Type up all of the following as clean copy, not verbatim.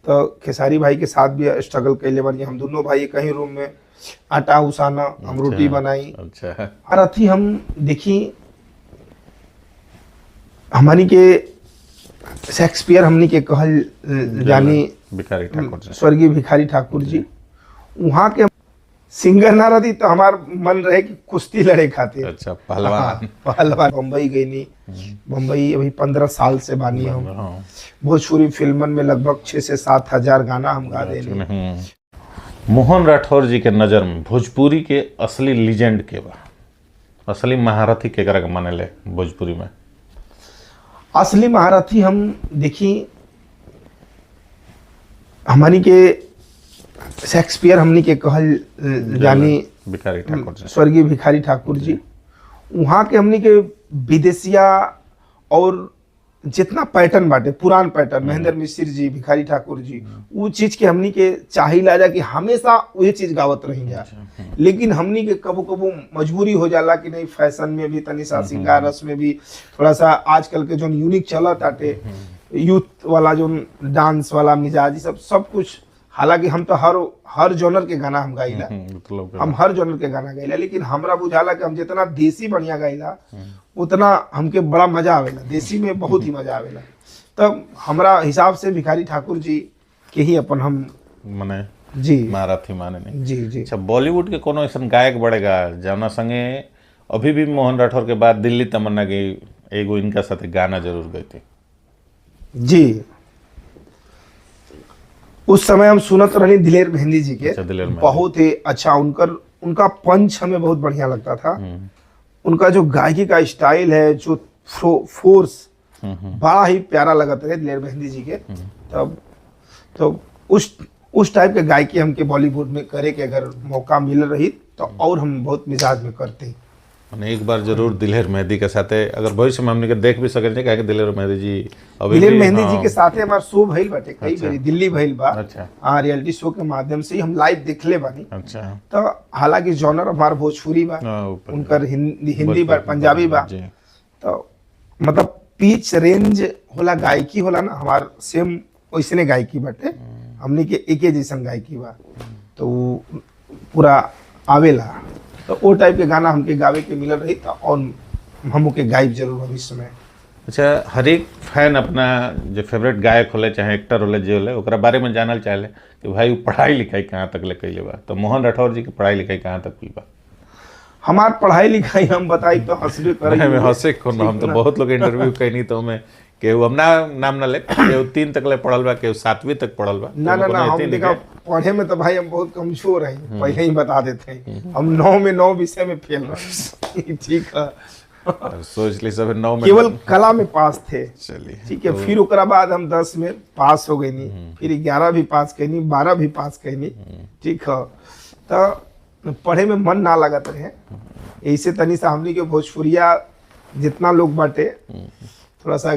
तो खेसारी भाई के साथ भी स्ट्रगल कैले बानी। हम दोनों भाई कहीं रूम में आटा उसाना, हम रोटी बनाई। अच्छा। और अथी हम देखी हमारी के शेक्सपियर हमनी के कहल जानी भिखारी ठाकुर जी, स्वर्गीय भिखारी ठाकुर जी, वहाँ के सिंगर ना रहती तो हमार मन रहे कि कुश्ती लड़े खातिर। अच्छा, पहलवान। पहलवान बम्बई गई नहीं, बम्बई अभी 15 साल से बानी हम। भोजपुरी फिल्मन में लगभग 6 से 7 हजार गाना हम गा देनी। मोहन राठौर जी के नज़र में भोजपुरी के असली लीजेंड के बा, असली महारथी केकरा के माने ले भोजपुरी में? असली महारथी हम देखी हमारी के शेक्सपियर हमनी के कहल जानी भिखारी ठाकुर जी, स्वर्गीय भिखारी ठाकुर जी, वहाँ के हमनी के विदेशिया और जितना पैटर्न बाटे पुरान पैटर्न, महेंद्र मिश्र जी, भिखारी ठाकुर जी, वो चीज के हमनी के चाही ला जा कि हमेशा वही चीज गावत रही जा। लेकिन हमनी के कबो कबो मजबूरी हो जाला कि नहीं, फैशन में भी तनी सा, सिंगार रस में भी थोड़ा सा आजकल के जो यूनिक चलत आटे, यूथ वाला जो डांस वाला मिजाज, सब कुछ। हालांकि हम तो हर जॉनर के गाना हम गाइला, हम हर जॉनर के गाना गाइला, लेकिन हमरा बुझाला कि हम जितना देसी बढ़िया गाइला उतना हमके बड़ा मजा आवेला, देसी में बहुत ही मजा आवेला। तब हमरा हिसाब से भिखारी ठाकुर जी के ही अपन हम माने जी महारथी माने नहीं। जी जी। अच्छा, बॉलीवुड के कोनो ऐसा गायक बढ़ेगा जौना संगे अभी भी मोहन राठौर के बाद दिल्ली तमन्ना के एगो इनका साथ गाना जरूर गए थे जी? उस समय हम सुनत रही दिलेर मेहंदी जी के। अच्छा, दिलेर मेहंदी। बहुत ही अच्छा उनका पंच हमें बहुत बढ़िया लगता था। उनका जो गायकी का स्टाइल है, जो फोर्स, बड़ा ही प्यारा लगता है दिलेर मेहंदी जी के। तब तो उस टाइप के गायकी हमके बॉलीवुड में करे के अगर मौका मिल रही तो और हम बहुत मिजाज में करते। मैंने एक बार जरूर दिलेर मेहंदी के साथ, अगर भविष्य में हमने देख भी सके कि दिलेर मेहंदी जी अभी दिलेर मेहंदी जी के साथ हमारा शो भइल बाटे, कई बारी दिल्ली भइल बा। अच्छा। हाँ, रियलिटी शो के माध्यम से ही हम लाइव देखले बानी। अच्छा। तो हालांकि जॉनर हमार भोजपुरी बा, उनकर हिंदी बा, पंजाबी बा, तो मतलब पिच रेंज होला, गायकी होला ना हमार सेम वैसने गायकी बाटे, हमने के एके जैसन गायकी बा, तो पूरा आवेला। तो वो टाइप के गाना हमके गावे के मिल रही था और हम के गायब जरूर भविष्य में। अच्छा, हर एक फैन अपना जो फेवरेट गायक होले चाहे एक्टर होले जे होले ओकरा बारे में जानल चाहेले कि भाई पढ़ाई लिखाई कहाँ तक ले कैले बा, तो मोहन राठौर जी की पढ़ाई लिखाई कहाँ तक की बा? हमार पढ़ाई लिखाई हम बताई तो हंसबे करे। हंसे कौन, हम तो बहुत लोग इंटरव्यू कैनी तो में केहू हम नाम ना ले, केहू 3 तक ले पढ़ल बा, केहू 7वीं तक पढ़ल बा। ना हम देखा पढ़े में तो भाई हम बहुत कमजोर हैं, पहले ही बता देते हैं। हम 9 में 9 विषय में फेल रहे। ठीक है, सोच ली सब 9 में केवल कला में पास थे। चलिए, ठीक है। फिर ओकरा बाद हम 10 में पास हो गई नहीं, फिर 11 भी पास कैनी, 12 भी पास कैनी। ठीक है, तो पढ़े में मन ना लगत रहे। ऐसे तनी सा हमनी के भोजपुरिया जितना लोग बाटे थोड़ा सा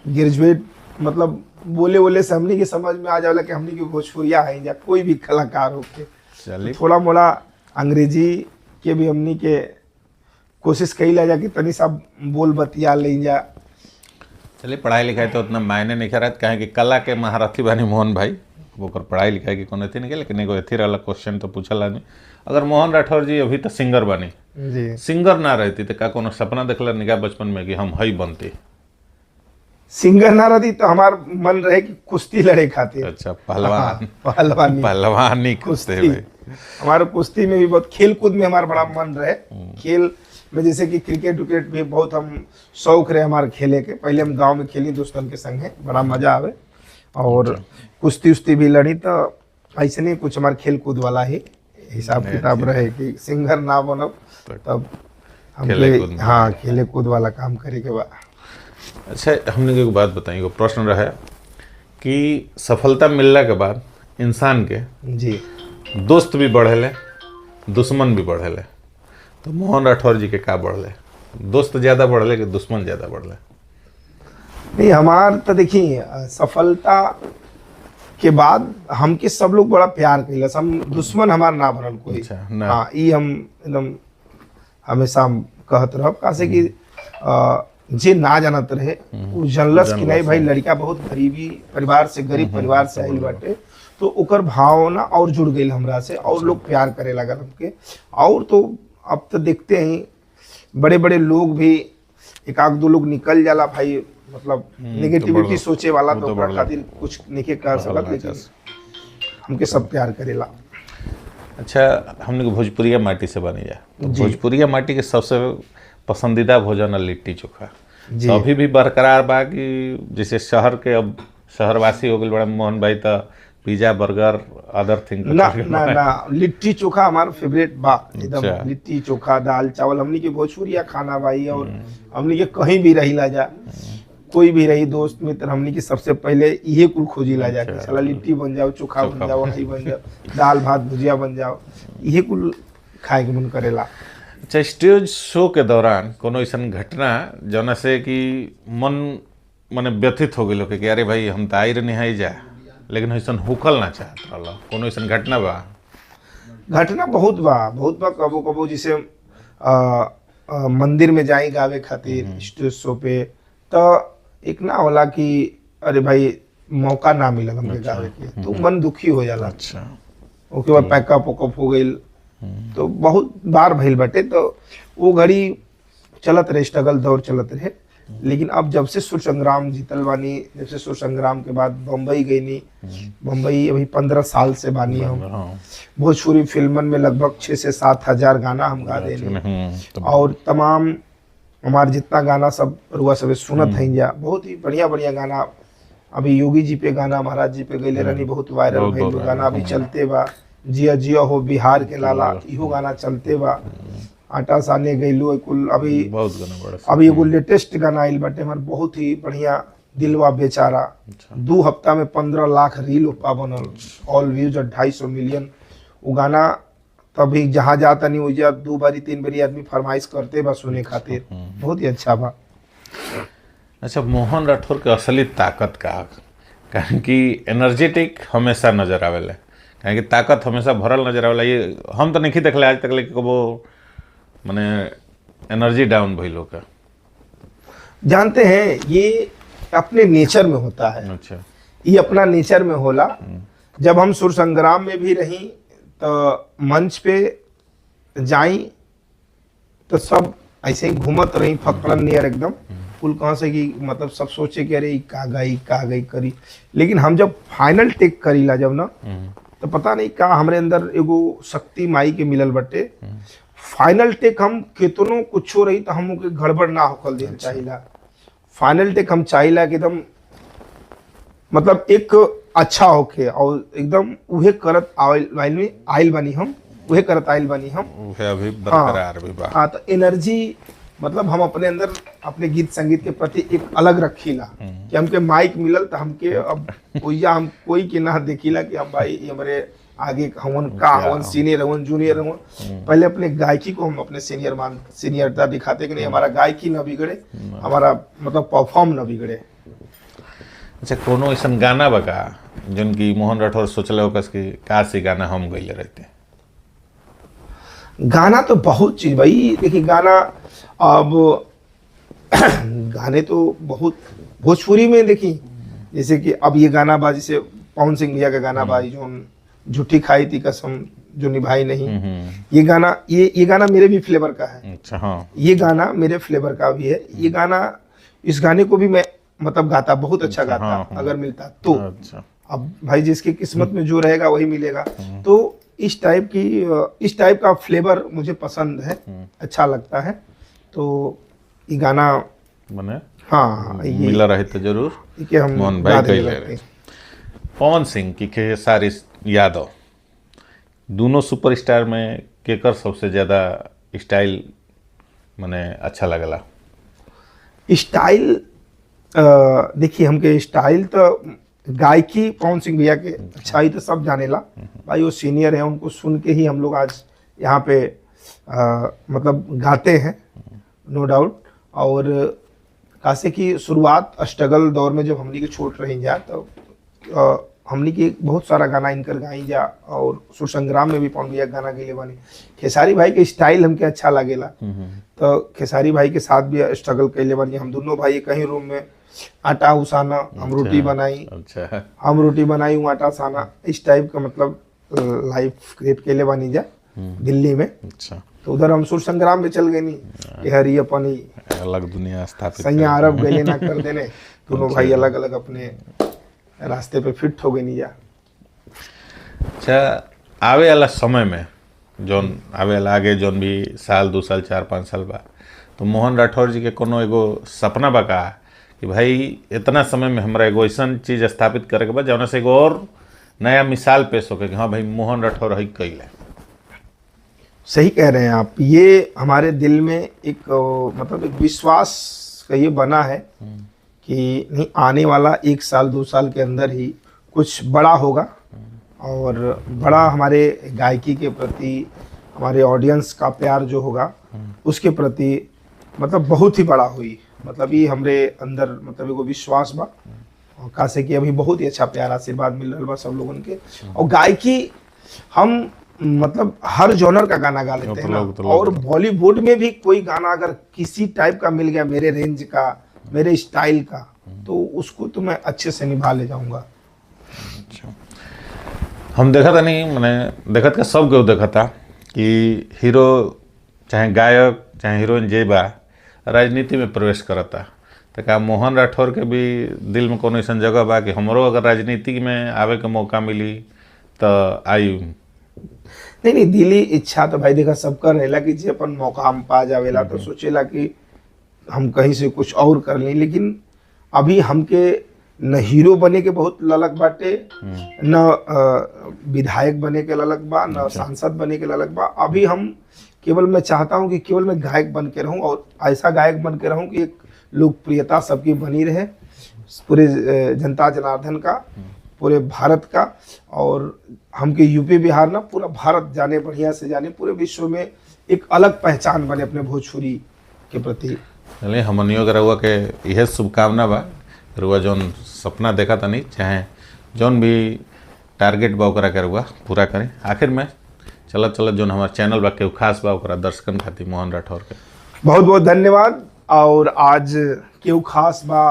ग्रेजुएट, मतलब बोले से हमनी के समझ में आ जाएगा कि हमनी के भोजपुरिया है या कोई भी कलाकार होके। चलिए, थोड़ा मोड़ा अंग्रेजी के भी हमनी के कोशिश कई ला जा कि तनी सा बोल बतिया ले जा। चलिए, पढ़ाई लिखाई तो उतना मायने नहीं करत, कहे कि कला के महारथी बानी मोहन भाई, ओकर पढ़ाई लिखाई की कोनो अथी नहीं के, लेकिन एगो अथी वाला क्वेश्चन तो पूछल आदमी, अगर मोहन राठौर जी अभी तो सिंगर बनी जी, सिंगर ना रहती तो का कोनो सपना देखला निका बचपन में कि हम हई बनते? सिंगर ना रहती तो हमार मन रहे कि कुश्ती लड़े खातिर। अच्छा, पहलवान। पहलवानी कुश्ती भाई, हमारे कुश्ती में भी बहुत, खेल कूद में हमारा बड़ा मन रहे। खेल में जैसे कि क्रिकेट विकेट भी बहुत हम शौक रहे हमारे खेले के। पहले हम गांव में खेली दोस्तन के संगे, बड़ा मजा आवे। और कुश्ती उश्ती भी लड़ी, तो ऐसे नहीं कुछ हमारे खेल कूद वाला ही हिसाब किताब रहे कि सिंगर ना बनब, तब हम हाँ खेले कूद वाला काम करे के बाद। अच्छा, हमने एक बात बताई, वो प्रश्न रहा कि सफलता मिलने के बाद इंसान के जी दोस्त भी बढ़ेले, दुश्मन भी बढ़ेले, तो मोहन राठौर जी के का बढ़ले? दोस्त ज्यादा बढ़ले कि दुश्मन ज्यादा बढ़ले? नहीं, हमार तो देखिए सफलता के बाद हमके सब लोग बड़ा प्यार कैलस, हम दुश्मन हमार ना बनल कोई। अच्छा, हाँ, ये हम एकदम हमेशा हम कहत रहब, कासे कि जे ना जानत रहे उ जनलस कि नहीं भाई लड़का बहुत गरीबी परिवार से गरीब परिवार से आइल बाटे, तो ओकर भावना और जुड़ गई हमरा से और लोग प्यार करे लगल हमके। और तो अब तो देखते हैं बड़े बड़े लोग भी एक आध दो लोग निकल जाला भाई, मतलब नेगेटिविटी सोचे वाला तो ओकरा खातिर कुछ नहीं कर सकत, लेकिन हमके सब प्यार करेला। अच्छा, हमने को भोजपुरिया माटी से बनी जा, तो भोजपुरिया माटी के सबसे पसंदीदा भोजन है लिट्टी चोखा। तो अभी भी बरकरार बा कि जैसे शहर के अब शहरवासी हो गए बड़ा मोहन भाई, तो पिज्जा बर्गर अदर थिंग ना ना ना, लिट्टी चोखा हमारा फेवरेट बा एकदम। लिट्टी चोखा दाल चावल हमनी के भोजपुरिया खाना भाई, और हमनी के कहीं भी रही ला जा, कोई भी रही दोस्त मित्र, हमनी के सबसे पहले यही कुल खोजी ला जाके चला लिट्टी बन जाओ, चोखा बन जाओ, हरी बन जाओ, दाल भात भुजिया बन जाओ, यही कुल खाए के मन करेला। अच्छा, स्टेज शो के दौरान कोनो ऐसा घटना जौना से कि मन मने व्यथित हो गई कि अरे भाई हम तो आई रही जा, लेकिन ऐसा हुकल ना चाहत रहा, कोनो ऐसा घटना बा? घटना बहुत बा। कबो कबो जैसे मंदिर में जाई गावे खातिर स्टेज शो पे, तो एक ना होला कि अरे भाई मौका ना मिलल हमके गावे के, तो मन दुखी हो जाला। अच्छा, ओके बाद पैकअप वैकअप हो गई, तो बहुत बार भइल बाटे। तो वो घड़ी चलत रहे, स्ट्रगल दौर चलत रहे। लेकिन अब जब से सुर संग्राम जीतल बानी, जब से सुर संग्राम के बाद बम्बई गई नी, बम्बई अभी 15 साल से बानी हम। भोजपुरी फिल्मन में लगभग 6 से 7 हजार गाना हम गा देनी, और तमाम हमारे जितना गाना सब रुआ सब सुनत है जा, बहुत ही बढ़िया बढ़िया गाना। अभी योगी जी पे गाना, महाराज जी पे गईले रहनी, बहुत वायरल भइल गाना, अभी चलते बा। जिया जिया हो बिहार के लाला, इहो गाना चलते बा। आटा साने गईलू कुल, अभी बहुत गाना बड़ा, अभी एगो लेटेस्ट गाना आइल बाटे हमार, बहुत ही बढ़िया, दिलवा बेचारा। 2 हफ्ता में 15 लाख रील उपा बनल, ऑल व्यूज 250 मिलियन। वो गाना तभी जहाँ जाता नहीं वही 2 बारी 3 बारी आदमी फरमाइश करते बा सुने खातिर, बहुत ही अच्छा बा। अच्छा, मोहन राठौर के असली ताकत का? कहें कि एनर्जेटिक हमेशा नजर आवेला, कहें कि ताकत हमेशा भरल नजर आवेला। ये हम तो नहीं देखले आज तक, लेकिन कबो माने एनर्जी डाउन भइलो का? जानते हैं ये अपने नेचर में होता है। अच्छा, ये अपना नेचर में होला। जब हम सुर संग्राम में भी रही, तो मंच पे जाई तो सब ऐसे ही घूमत रही फकड़न नियर एकदम, कुल कहाँ से कि मतलब सब सोचे कि अरे का गई करी। लेकिन हम जब फाइनल टेक करीला जब ना, तो पता नहीं का हमरे अंदर एगो शक्ति माई के मिलल बटे। फाइनल टेक हम कितनो कुछो रही तो हम के गड़बड़ ना होकल देना चाहिला। फाइनल टेक हम चाहिला कि एकदम मतलब एक अच्छा होके, और एकदम उहे करत आइल बनी हम, उहे करत आइल बनी हम, उहे अभी बरकरार भी बा। हाँ, तो एनर्जी मतलब हम अपने अंदर अपने गीत संगीत के प्रति एक अलग रखीला कि हमके माइक मिलल तो हमके अब हम कोई के ना देखीला कि हम भाई हमारे आगे हवन का हवन, सीनियर हवन, जूनियर हवन। पहले अपने गायकी को हम अपने सीनियरता दिखाते कि नहीं हमारा गायकी ना बिगड़े, हमारा मतलब परफॉर्म ना बिगड़े। अच्छा, कोनो ऐसा गाना बका जन की मोहन राठौर सोचले हो कि काशी गाना हम गईले रहते? गाना तो बहुत चीज भाई, देखिए गाना अब गाने तो बहुत भोजपुरी में देखी, जैसे कि अब ये गाना बा, जैसे पवन सिंह भैया का गाना बा जो झूठी खाई थी कसम जो निभाई नहीं, ये गाना मेरे भी फ्लेवर का है। अच्छा, हाँ, ये गाना मेरे फ्लेवर का भी है। ये गाना, इस गाने को भी मैं मतलब गाता, बहुत अच्छा गाता। हाँ, अगर मिलता तो। अच्छा, अब भाई जिसकी किस्मत में जो रहेगा वही मिलेगा। तो इस टाइप का फ्लेवर मुझे पसंद है, अच्छा लगता है। तो ये गाना मने हाँ मिला रहे तो जरूर कि हम मोहन भाई गईले रहे। पवन सिंह की खेसारी यादव, दोनों सुपरस्टार में केकर सबसे ज्यादा स्टाइल मने अच्छा लगला? स्टाइल देखिए, हमके स्टाइल तो गायकी पवन सिंह भैया के अच्छा ही तो सब जानेला भाई, वो सीनियर है, उनको सुन के ही हम लोग आज यहाँ पे मतलब गाते हैं, नो डाउट। और कासे की शुरुआत स्ट्रगल दौर में जब हमनी के छोट रही जा, तो हमनी के बहुत सारा गाना इनकर गाई जा, और सुर संग्राम में भी पवन भैया गाना गैले बानी। खेसारी भाई के स्टाइल हमके अच्छा लागेला, तो खेसारी भाई के साथ भी स्ट्रगल कैले बानी। हम दोनों भाई कहीं रूम में आटा उसाना, हम रोटी बनाई, अच्छा हम रोटी बनाई, हूँ आटा साना, इस टाइप का मतलब लाइफ क्रिएट कैले बानी जा दिल्ली में। अच्छा, तो उधर हम सुर संग्राम में चल गए नी, हरी अपन ही अलग दुनिया स्थापित सैया अरब गए ना कर देने, दोनों भाई अलग अलग अपने रास्ते पे फिट हो गए नी जा। अच्छा, आवे वाला समय में जौन आवे वाला आगे जौन भी साल 2 साल 4-5 साल बा, तो मोहन राठौर जी के कोनो एगो सपना बा का कि भाई इतना समय में हमरा एगो ऐसा चीज स्थापित करे के बा जौन से एगो और नया मिसाल पेश होके कि हाँ भाई मोहन राठौर है कैले। सही कह रहे हैं आप, ये हमारे दिल में एक मतलब एक विश्वास का ये बना है कि नहीं, आने वाला 1 साल 2 साल के अंदर ही कुछ बड़ा होगा, और बड़ा हमारे गायकी के प्रति हमारे ऑडियंस का प्यार जो होगा उसके प्रति मतलब बहुत ही बड़ा हुई। मतलब ये हमरे अंदर मतलब एगो विश्वास बा, और खासे कि अभी बहुत ही अच्छा प्यार आशीर्वाद मिल रहा बा सब लोगन के। और गायकी हम मतलब हर जॉनर का गाना गा लेते हैं ना, और बॉलीवुड में भी कोई गाना अगर किसी टाइप का मिल गया मेरे रेंज का, मेरे स्टाइल का, तो उसको तो मैं अच्छे से निभा ले जाऊंगा। अच्छा, हम देखा था नहीं, मैंने देखा था, सब केहू देखा था कि हीरो चाहे गायक चाहे हीरोइन जे बा राजनीति में प्रवेश करता, तो का मोहन राठौर के भी दिल में कोनो ऐसा जगह बा कि हमरो अगर राजनीति में आवे के मौका मिली तो आई? नहीं, दिली इच्छा तो भाई देखा सबका रहेला कि जे अपन मौका हम पा जावेला तो सोचेला कि हम कहीं से कुछ और कर लें, लेकिन अभी हमके न हीरो बने के बहुत ललक बाटे, न विधायक बने के ललक बा, न सांसद बने के ललक बा। अभी हम केवल, मैं चाहता हूं कि केवल मैं गायक बन के रहूं, और ऐसा गायक बन के रहूं कि एक लोकप्रियता सबकी बनी रहे पूरे जनता जनार्दन का, पूरे भारत का, और हमके यूपी बिहार ना पूरा भारत जाने, बढ़िया से जाने, पूरे विश्व में एक अलग पहचान बने अपने भोजपुरी के प्रति। चलिए, हमनियों के रहुआ के यह शुभकामना बा, रहुआ जौन सपना देखा था नहीं, चाहे जौन भी टारगेट बा ओकरा के रहुआ पूरा करें। आखिर में चलत चलत जौन हमारे चैनल बा केहू खास बा ओकरा दर्शकन खातिर मोहन राठौर के बहुत बहुत धन्यवाद। और आज केहू खास बा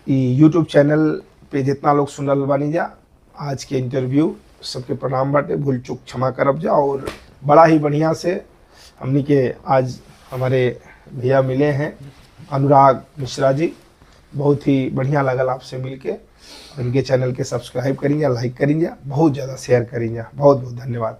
यूट्यूब चैनल पे जितना लोग सुनल बानी जा, आज के इंटरव्यू सबके प्रणाम बाटे, भूल चूक क्षमा करब जा। और बड़ा ही बढ़िया से हमनी के आज हमारे भैया मिले हैं अनुराग मिश्रा जी, बहुत ही बढ़िया लगल आपसे मिलके। इनके चैनल के सब्सक्राइब करिए, लाइक करिए, बहुत ज़्यादा शेयर करिए। बहुत बहुत धन्यवाद।